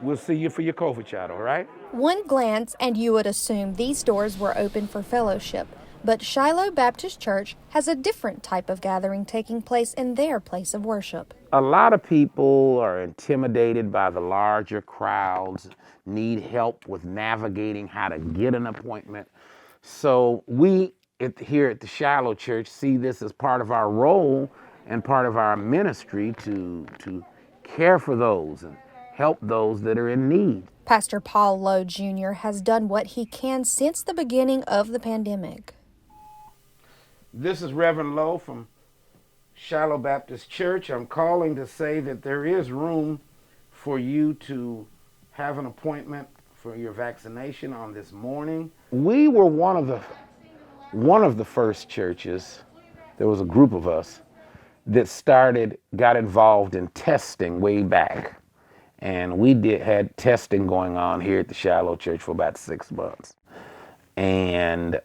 We'll see you for your COVID shot, all right? One glance and you would assume these doors were open for fellowship, but Shiloh Baptist Church has a different type of gathering taking place in their place of worship. A lot of people are intimidated by the larger crowds, need help with navigating how to get an appointment. So we here at the Shiloh Church see this as part of our role and part of our ministry to care for those and help those that are in need. Pastor Paul Lowe Jr. has done what he can since the beginning of the pandemic. This is Reverend Lowe from Shiloh Baptist Church. I'm calling to say that there is room for you to have an appointment for your vaccination on this morning. We were one of the first churches. There was a group of us that got involved in testing way back. And we had testing going on here at the Shiloh Church for about 6 months. And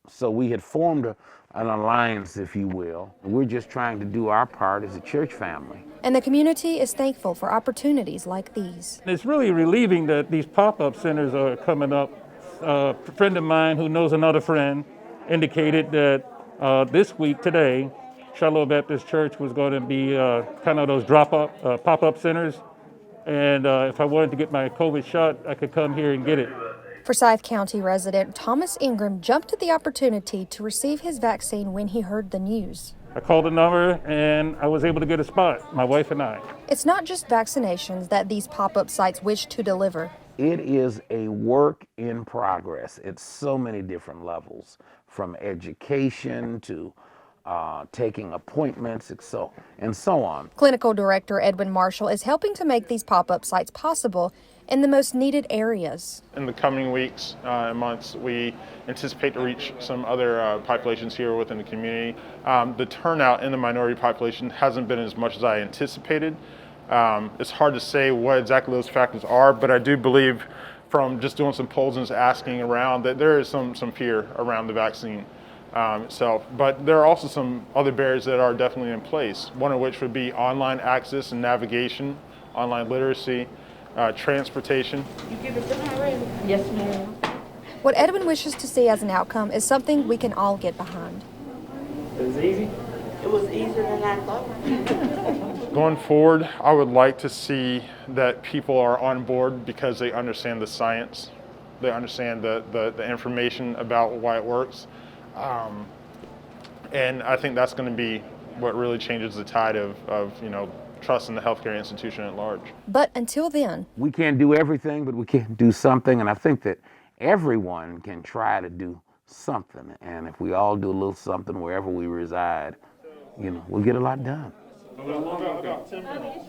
so we had formed an alliance, if you will. We're just trying to do our part as a church family. And the community is thankful for opportunities like these. It's really relieving that these pop-up centers are coming up. A friend of mine who knows another friend indicated that this week, today, Shiloh Baptist Church was going to be kind of those pop-up centers. And if I wanted to get my COVID shot, I could come here and get it. Forsyth County resident Thomas Ingram jumped at the opportunity to receive his vaccine when he heard the news. I called the number and I was able to get a spot, my wife and I. It's not just vaccinations that these pop-up sites wish to deliver. It is a work in progress at so many different levels, from education to taking appointments and so on. Clinical Director Edwin Marshall is helping to make these pop-up sites possible in the most needed areas. In the coming weeks and months, we anticipate to reach some other populations here within the community. The turnout in the minority population hasn't been as much as I anticipated. It's hard to say what exactly those factors are, but I do believe from just doing some polls and asking around that there is some fear around the vaccine itself. But there are also some other barriers that are definitely in place, one of which would be online access and navigation, online literacy, transportation. You give it to her already? Yes, ma'am. What Edwin wishes to see as an outcome is something we can all get behind. It was easy? It was easier than I thought. Going forward, I would like to see that people are on board because they understand the science. They understand the information about why it works. And I think that's going to be what really changes the tide of trust in the healthcare institution at large. But until then, we can't do everything, but we can do something. And I think that everyone can try to do something. And if we all do a little something wherever we reside, we'll get a lot done. About 10 minutes.